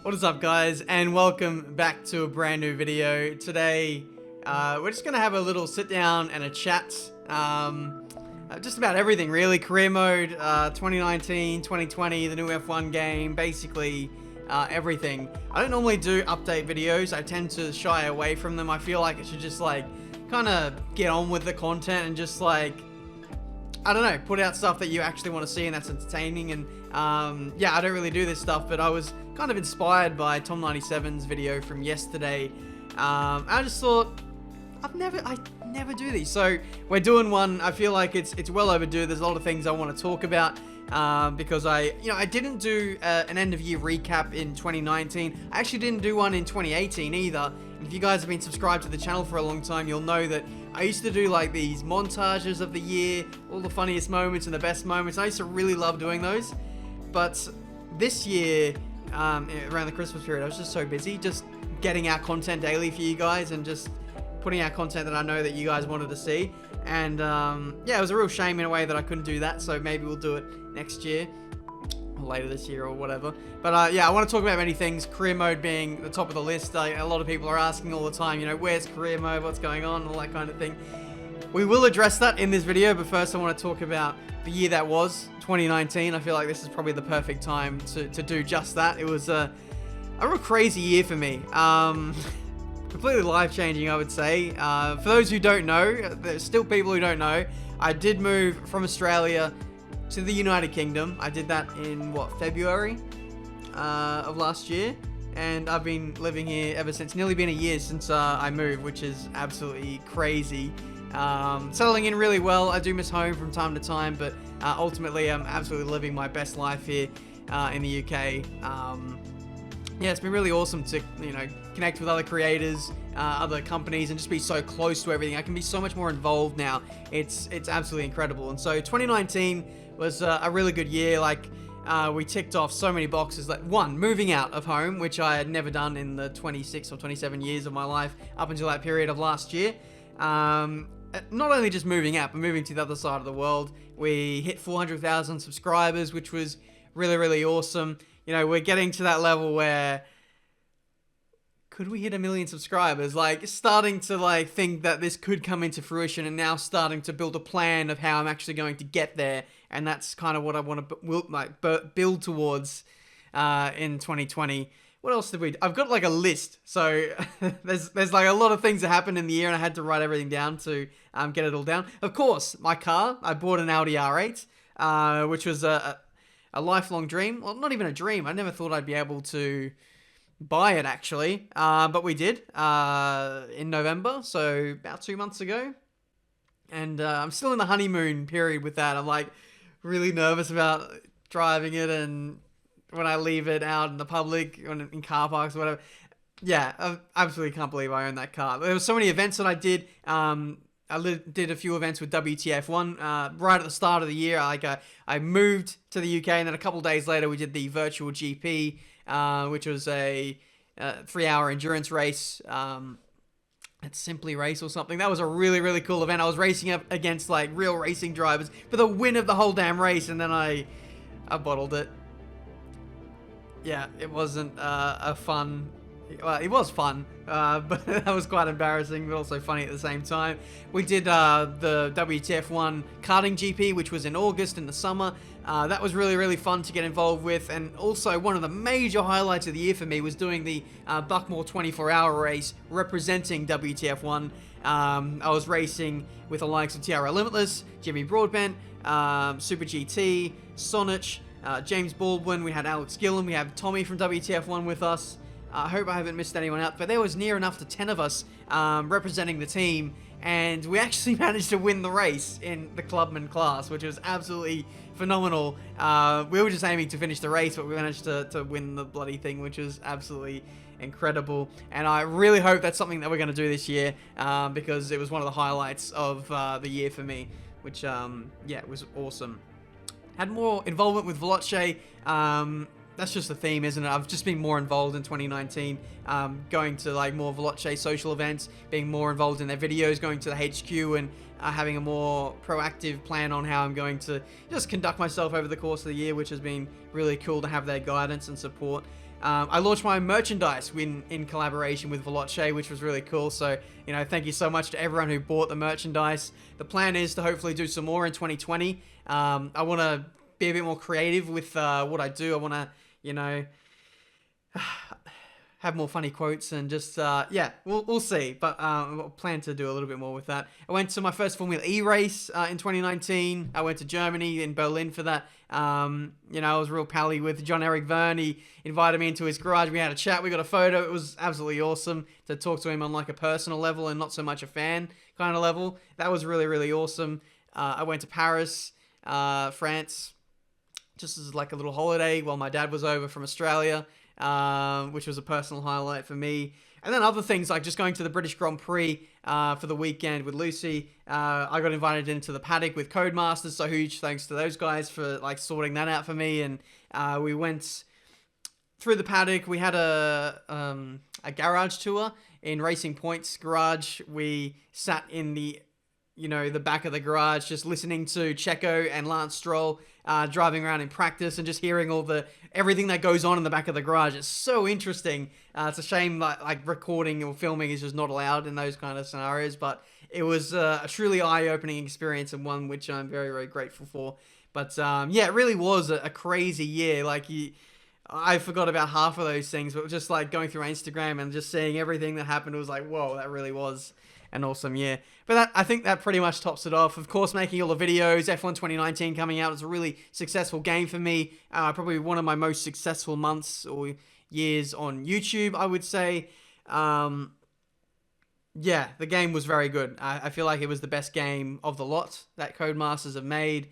What is up, guys, and welcome back to a brand new video. Today we're just gonna have a little sit down and a chat just about everything, really. Career mode, 2019, 2020, the new F1 game, basically everything. I don't normally do update videos. I tend to shy away from them. I feel like it should just like kind of get on with the content and just like, I don't know, put out stuff that you actually want to see and that's entertaining. And yeah, I don't really do this stuff, but I was kind of inspired by Tom97's video from yesterday. I just thought, I never do these, so we're doing one. I feel like it's well overdue. There's a lot of things I want to talk about because I didn't do an end of year recap in 2019. I actually didn't do one in 2018 either. And if you guys have been subscribed to the channel for a long time, you'll know that I used to do like these montages of the year, all the funniest moments and the best moments. I used to really love doing those, but this year, around the Christmas period, I was just so busy just getting out content daily for you guys and just putting out content that I know that you guys wanted to see. And yeah, it was a real shame in a way that I couldn't do that, so maybe we'll do it next year or later this year or whatever. But yeah, I want to talk about many things, career mode being the top of the list. A lot of people are asking all the time, you know, where's career mode, what's going on, all that kind of thing. We will address that in this video, but first I want to talk about the year that was, 2019. I feel like this is probably the perfect time to do just that. It was a real crazy year for me. Completely life-changing, I would say. For those who don't know, there's still people who don't know, I did move from Australia to the United Kingdom. I did that in, what, February of last year? And I've been living here ever since. Nearly been a year since I moved, which is absolutely crazy. Settling in really well. I do miss home from time to time, but ultimately I'm absolutely living my best life here in the UK. Yeah, it's been really awesome to, you know, connect with other creators, other companies, and just be so close to everything. I can be so much more involved now. It's absolutely incredible. And so 2019 was a really good year. Like, we ticked off so many boxes. Like, one, moving out of home, which I had never done in the 26 or 27 years of my life up until that period of last year. Not only just moving out, but moving to the other side of the world. We hit 400,000 subscribers, which was really, really awesome. You know, we're getting to that level where, could we hit 1 million subscribers? Like, starting to like think that this could come into fruition, and now starting to build a plan of how I'm actually going to get there. And that's kind of what I want to build towards in 2020. What else did we do? I've got like a list. So there's like a lot of things that happened in the year, and I had to write everything down to get it all down. Of course, my car. I bought an Audi R8, which was a lifelong dream. Well, not even a dream. I never thought I'd be able to buy it, actually. But we did in November, so about 2 months ago. And I'm still in the honeymoon period with that. I'm like really nervous about driving it, and when I leave it out in the public, in car parks or whatever. Yeah, I absolutely can't believe I own that car. There were so many events that I did. I did a few events with WTF1 right at the start of the year. I moved to the UK, and then a couple of days later we did the virtual GP, which was a 3-hour endurance race at Simply Race or something. That was a really, really cool event. I was racing up against like real racing drivers for the win of the whole damn race, and then I bottled it. Yeah, it wasn't a fun... Well, it was fun, but that was quite embarrassing, but also funny at the same time. We did the WTF1 karting GP, which was in August in the summer. That was really, really fun to get involved with. And also, one of the major highlights of the year for me was doing the Buckmore 24-hour race representing WTF1. I was racing with the likes of TRL Limitless, Jimmy Broadbent, Super GT, Sonich, James Baldwin. We had Alex Gillen. We have Tommy from WTF1 with us. I hope I haven't missed anyone out, but there was near enough to 10 of us representing the team, and we actually managed to win the race in the clubman class, which was absolutely phenomenal. We were just aiming to finish the race, but we managed to win the bloody thing, which was absolutely incredible. And I really hope that's something that we're going to do this year, because it was one of the highlights of the year for me, which, yeah, it was awesome. Had more involvement with Veloce. That's just the theme, isn't it? I've just been more involved in 2019, going to like more Veloce social events, being more involved in their videos, going to the HQ and having a more proactive plan on how I'm going to just conduct myself over the course of the year, which has been really cool to have their guidance and support. I launched my merchandise in collaboration with Veloce, which was really cool. So, thank you so much to everyone who bought the merchandise. The plan is to hopefully do some more in 2020. I want to be a bit more creative with what I do. I want to, have more funny quotes and just, yeah, we'll see. But I plan to do a little bit more with that. I went to my first Formula E race in 2019. I went to Germany, in Berlin for that. I was real pally with John-Eric Verne. He invited me into his garage. We had a chat. We got a photo. It was absolutely awesome to talk to him on like a personal level and not so much a fan kind of level. That was really, really awesome. I went to Paris, France, just as like a little holiday while my dad was over from Australia. Which was a personal highlight for me. And then other things like just going to the British Grand Prix for the weekend with Lucy. I got invited into the paddock with Codemasters, so huge thanks to those guys for like sorting that out for me. And we went through the paddock. We had a garage tour in Racing Point's garage. We sat in the back of the garage, just listening to Checo and Lance Stroll driving around in practice and just hearing everything that goes on in the back of the garage. It's so interesting. It's a shame like recording or filming is just not allowed in those kind of scenarios, but it was a truly eye-opening experience and one which I'm very, very grateful for. But yeah, it really was a crazy year. Like I forgot about half of those things, but just like going through my Instagram and just seeing everything that happened, it was like, whoa, that really was an awesome year. But I think that pretty much tops it off. Of course, making all the videos, F1 2019 coming out was a really successful game for me. Probably one of my most successful months or years on YouTube, I would say. Yeah, the game was very good. I feel like it was the best game of the lot that Codemasters have made.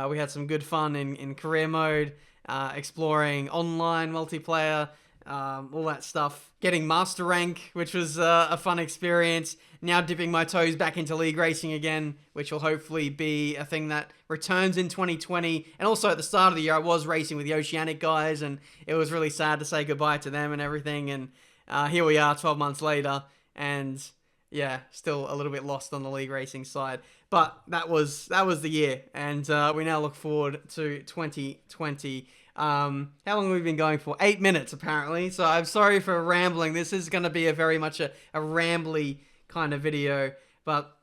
We had some good fun in career mode, exploring online multiplayer, all that stuff. Getting master rank, which was a fun experience. Now dipping my toes back into league racing again, which will hopefully be a thing that returns in 2020. And also at the start of the year, I was racing with the Oceanic guys, and it was really sad to say goodbye to them and everything. And here we are 12 months later, and yeah, still a little bit lost on the league racing side. But that was the year, and we now look forward to 2020. How long have we been going for? 8 minutes, apparently. So I'm sorry for rambling. This is going to be a very much a rambly kind of video. But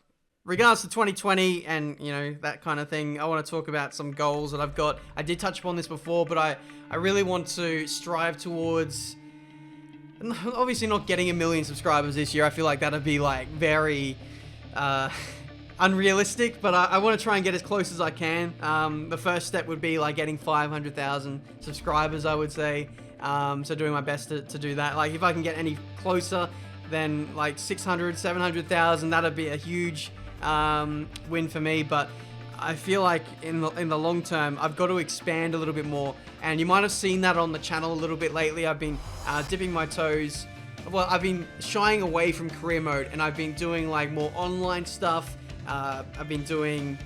regards to 2020 and, that kind of thing, I want to talk about some goals that I've got. I did touch upon this before, but I really want to strive towards, obviously not getting 1 million subscribers this year. I feel like that'd be like very unrealistic, but I want to try and get as close as I can. The first step would be like getting 500,000 subscribers, I would say. So doing my best to do that. Like if I can get any closer than like 600, 700,000, that'd be a huge win for me. But I feel like in the long term, I've got to expand a little bit more. And you might have seen that on the channel a little bit lately. I've been dipping my toes. Well, I've been shying away from career mode, and I've been doing like more online stuff. I've been doing,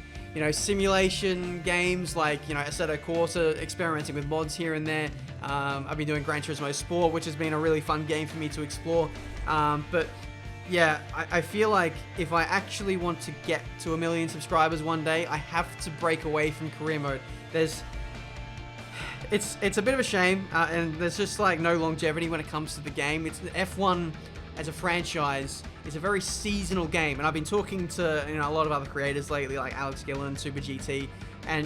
simulation games like, Assetto Corsa, experimenting with mods here and there. I've been doing Gran Turismo Sport, which has been a really fun game for me to explore. But yeah, I feel like if I actually want to get to 1 million subscribers one day, I have to break away from career mode. It's a bit of a shame, and there's just like no longevity when it comes to the game. It's F1 as a franchise. It's a very seasonal game, and I've been talking to a lot of other creators lately, like Alex Gillen, Super GT, and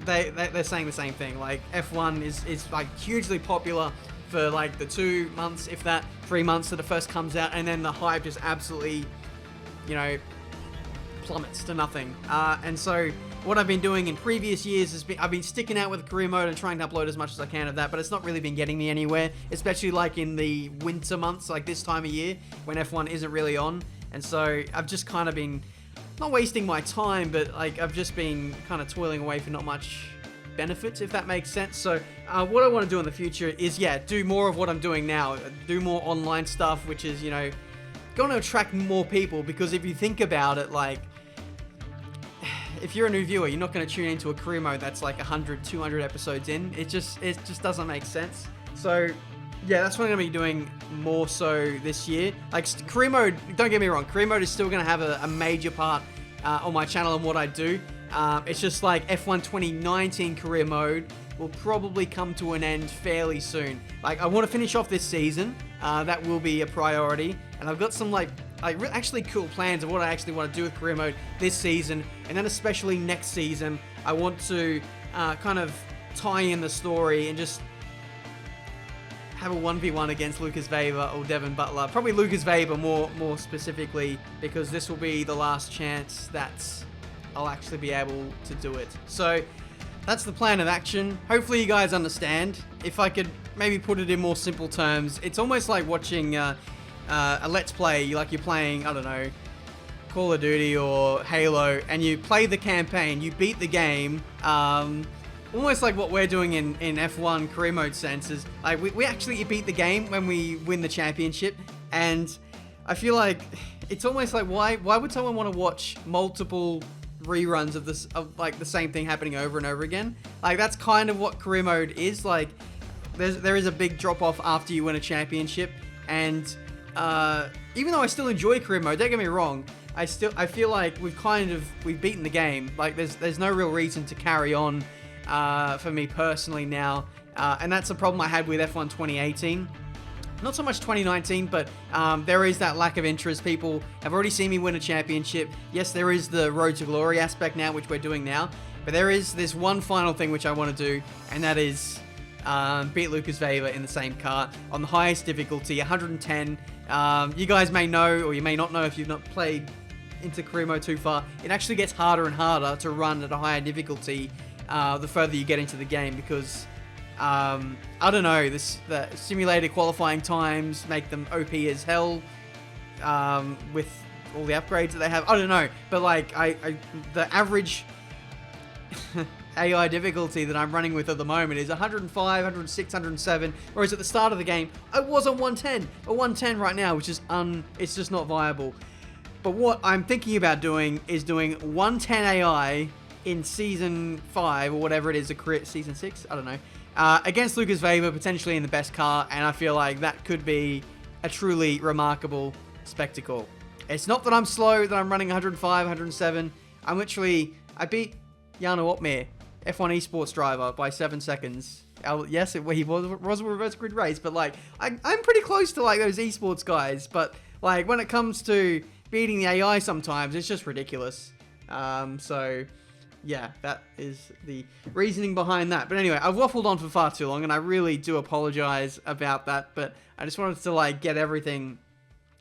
they're saying the same thing. Like F1 is like hugely popular for like the 2 months, if that 3 months that it first comes out, and then the hype just absolutely plummets to nothing. And so what I've been doing in previous years is I've been sticking out with career mode and trying to upload as much as I can of that, but it's not really been getting me anywhere, especially like in the winter months, like this time of year when F1 isn't really on. And so I've just kind of been not wasting my time, but like I've just been kind of toiling away for not much benefits, if that makes sense. So what I want to do in the future is, do more of what I'm doing now, do more online stuff, which is, going to attract more people, because if you think about it, like, if you're a new viewer, you're not going to tune into a career mode that's like 100, 200 episodes in. It just doesn't make sense. So yeah, that's what I'm going to be doing more so this year. Like career mode, don't get me wrong, career mode is still going to have a major part on my channel and what I do. It's just like F1 2019 career mode will probably come to an end fairly soon. Like, I want to finish off this season. That will be a priority. And I've got some, actually cool plans of what I actually want to do with career mode this season. And then especially next season, I want to kind of tie in the story and just have a 1v1 against Lucas Weber or Devin Butler. Probably Lucas Weber more specifically, because this will be the last chance that I'll actually be able to do it. So that's the plan of action. Hopefully you guys understand. If I could maybe put it in more simple terms, it's almost like watching a Let's Play. Like you're playing, I don't know, Call of Duty or Halo, and you play the campaign, you beat the game, almost like what we're doing in F1 career mode senses. Like, we actually beat the game when we win the championship, and I feel like it's almost like, why would someone want to watch multiple reruns of this, of like the same thing happening over and over again? Like, that's kind of what career mode is. Like, there is a big drop off after you win a championship, and even though I still enjoy career mode, don't get me wrong, I feel like we've beaten the game. Like, there's no real reason to carry on for me personally now, and that's a problem I had with F1 2018. Not so much 2019, but there is that lack of interest. People have already seen me win a championship. Yes, there is the Road to Glory aspect now, which we're doing now, but there is this one final thing which I want to do, and that is beat Lucas Weber in the same car on the highest difficulty, 110. You guys may know, or you may not know if you've not played into career mode too far, it actually gets harder and harder to run at a higher difficulty the further you get into the game, because I don't know, the simulated qualifying times make them OP as hell with all the upgrades that they have. I don't know, but like the average AI difficulty that I'm running with at the moment is 105, 106, 107, whereas at the start of the game I was on 110. A 110 right now, which is it's just not viable. But what I'm thinking about doing is doing 110 AI in Season 5, or whatever it is, Season 6? I don't know. Against Lucas Weber, potentially in the best car, and I feel like that could be a truly remarkable spectacle. It's not that I'm slow, that I'm running 105, 107. I beat Jano Opmeer, F1 esports driver, by 7 seconds. Yes, he was a reverse grid race, but like, I'm pretty close to like those esports guys, but like when it comes to beating the AI sometimes, it's just ridiculous. So yeah, that is the reasoning behind that. But anyway, I've waffled on for far too long, and I really do apologize about that, but I just wanted to like get everything,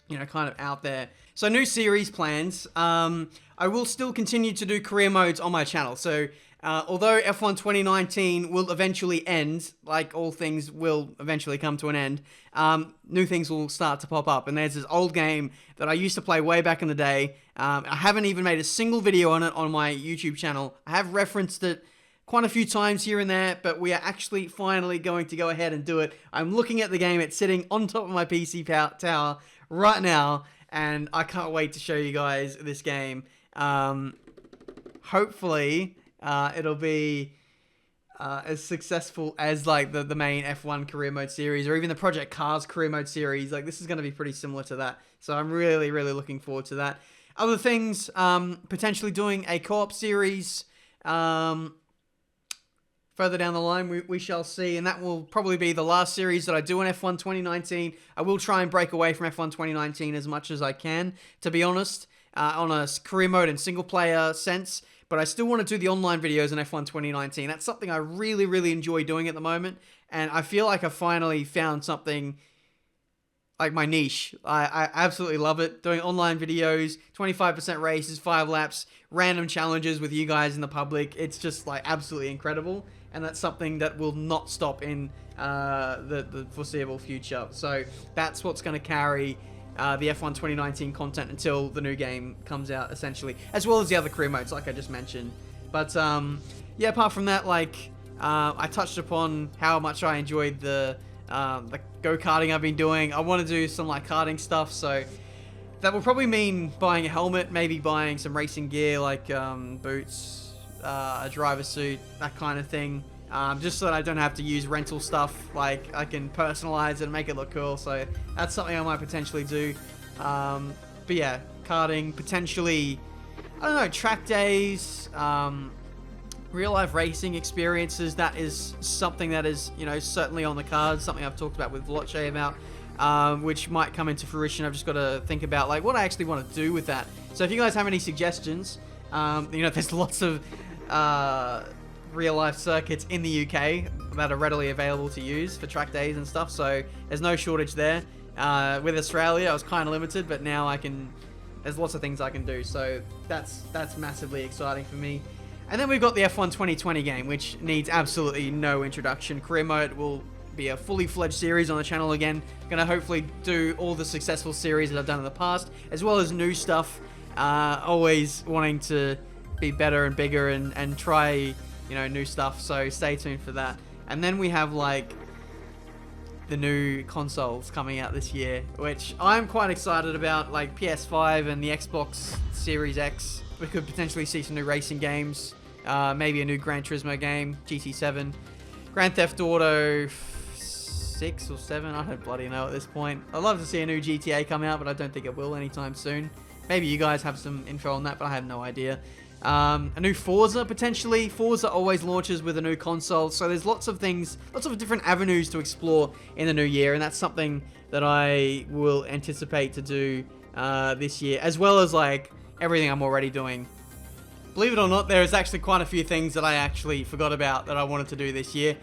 kind of out there. So new series plans. I will still continue to do career modes on my channel. So although F1 2019 will eventually end, like all things will eventually come to an end, new things will start to pop up. And there's this old game that I used to play way back in the day. I haven't even made a single video on it on my YouTube channel. I have referenced it quite a few times here and there, but we are actually finally going to go ahead and do it. I'm looking at the game. It's sitting on top of my PC tower right now, and I can't wait to show you guys this game. Hopefully it'll be as successful as like the main F1 career mode series, or even the Project Cars career mode series. Like, this is going to be pretty similar to that, so I'm really looking forward to that. Other things, potentially doing a co-op series further down the line, we shall see, and that will probably be the last series that I do in F1 2019. I will try and break away from F1 2019 as much as I can, to be honest, on a career mode and single player sense, but I still want to do the online videos in F1 2019. That's something I really enjoy doing at the moment, and I feel like I finally found something like my niche. I absolutely love it. Doing online videos, 25% races, 5 laps, random challenges with you guys in the public. It's just like absolutely incredible. And that's something that will not stop in the foreseeable future. So that's what's going to carry the F1 2019 content until the new game comes out, essentially. As well as the other career modes, like I just mentioned. But yeah, apart from that, like I touched upon how much I enjoyed the go-karting I've been doing. I want to do some like karting stuff, so that will probably mean buying a helmet, maybe buying some racing gear like boots, a driver suit, that kind of thing, just so that I don't have to use rental stuff. Like, I can personalize it and make it look cool, so that's something I might potentially do. But yeah, karting, potentially, I don't know, track days, real life racing experiences, that is something that is, you know, certainly on the cards, something I've talked about with Vlotche about, which might come into fruition. I've just got to think about like what I actually want to do with that. So if you guys have any suggestions, you know, there's lots of real life circuits in the UK that are readily available to use for track days and stuff, so there's no shortage there. With Australia I was kind of limited, but now I can, there's lots of things I can do, so that's massively exciting for me. And then we've got the F1 2020 game, which needs absolutely no introduction. Career mode will be a fully fledged series on the channel again. Gonna hopefully do all the successful series that I've done in the past, as well as new stuff. Always wanting to be better and bigger and try, you know, new stuff, so stay tuned for that. And then we have like the new consoles coming out this year, which I'm quite excited about, like PS5 and the Xbox Series X. We could potentially see some new racing games, maybe a new Gran Turismo game, GT7, Grand Theft Auto 6 or 7, I don't bloody know at this point. I'd love to see a new GTA come out, but I don't think it will anytime soon. Maybe you guys have some info on that, but I have no idea. A new Forza, potentially. Forza always launches with a new console, so there's lots of things, lots of different avenues to explore in the new year, and that's something that I will anticipate to do this year, as well as like everything I'm already doing. Believe it or not, there is actually quite a few things that I actually forgot about that I wanted to do this year.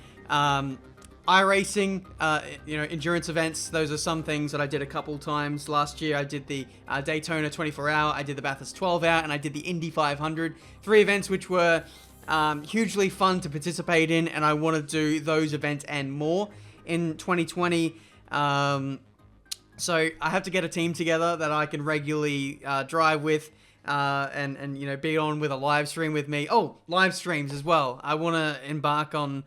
iRacing, you know, endurance events, those are some things that I did a couple times. Last year I did the Daytona 24 hour, I did the Bathurst 12 hour, and I did the Indy 500. 3 events which were hugely fun to participate in, and I want to do those events and more in 2020. So I have to get a team together that I can regularly drive with, and you know, be on with a live stream with me. Oh, live streams as well. I want to embark on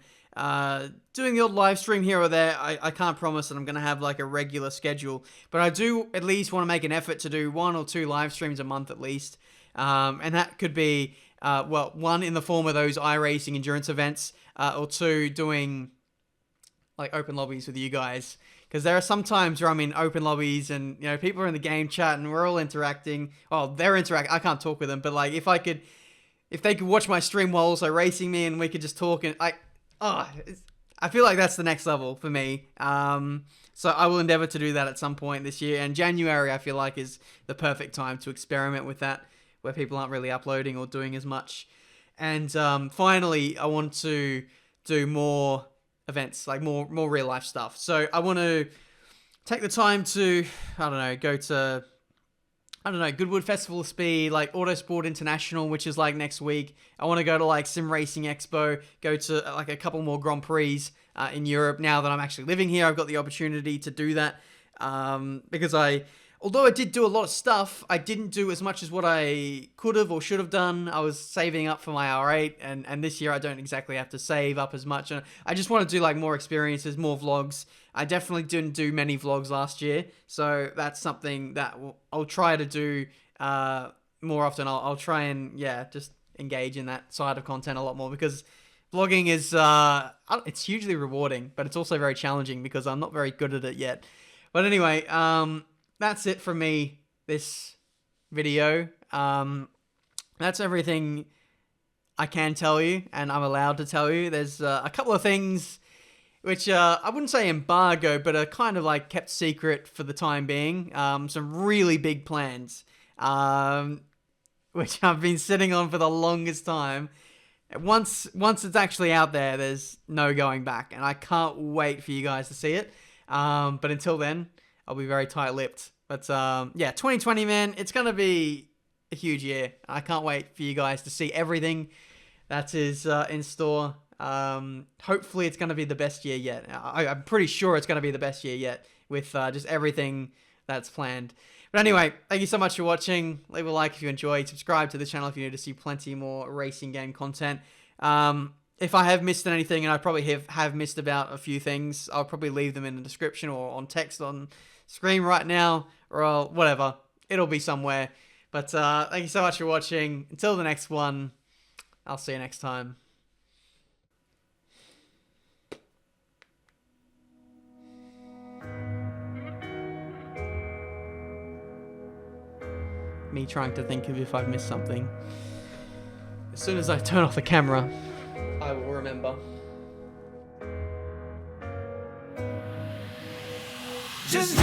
doing the odd live stream here or there. I can't promise that I'm going to have like a regular schedule, but I do at least want to make an effort to do 1 or 2 live streams a month at least. And that could be, well, 1 in the form of those iRacing endurance events, or 2 doing like open lobbies with you guys. Because there are some times where I'm in open lobbies and, you know, people are in the game chat and we're all interacting. Well, they're interacting. I can't talk with them, but like if they could watch my stream while also racing me and we could just talk, and I feel like that's the next level for me. So I will endeavor to do that at some point this year. And January, I feel like, is the perfect time to experiment with that, where people aren't really uploading or doing as much. And finally, I want to do more events, like more real life stuff. So I want to take the time to, I don't know, go to, I don't know, Goodwood Festival of Speed, like Autosport International, which is like next week. I want to go to like Sim Racing Expo, go to like a couple more Grand Prix in Europe. Now that I'm actually living here, I've got the opportunity to do that, because although I did do a lot of stuff, I didn't do as much as what I could have or should have done. I was saving up for my R8, and this year I don't exactly have to save up as much. And I just want to do like more experiences, more vlogs. I definitely didn't do many vlogs last year, so that's something that I'll try to do more often. I'll try and, yeah, just engage in that side of content a lot more, because vlogging is, it's hugely rewarding, but it's also very challenging because I'm not very good at it yet. But anyway, that's it from me this video. That's everything I can tell you, and I'm allowed to tell you. There's a couple of things which I wouldn't say embargo, but are kind of like kept secret for the time being. Some really big plans, which I've been sitting on for the longest time. Once it's actually out there, there's no going back, and I can't wait for you guys to see it. But until then, I'll be very tight-lipped. But yeah, 2020, man, it's going to be a huge year. I can't wait for you guys to see everything that is in store. Hopefully it's going to be the best year yet. I'm pretty sure it's going to be the best year yet with just everything that's planned. But anyway, thank you so much for watching. Leave a like if you enjoyed. Subscribe to the channel if you need to see plenty more racing game content. If I have missed anything, and I probably have missed about a few things, I'll probably leave them in the description or on text on screen right now, or whatever. It'll be somewhere. But thank you so much for watching. Until the next one, I'll see you next time. Me trying to think of if I've missed something. As soon as I turn off the camera, I will remember. Just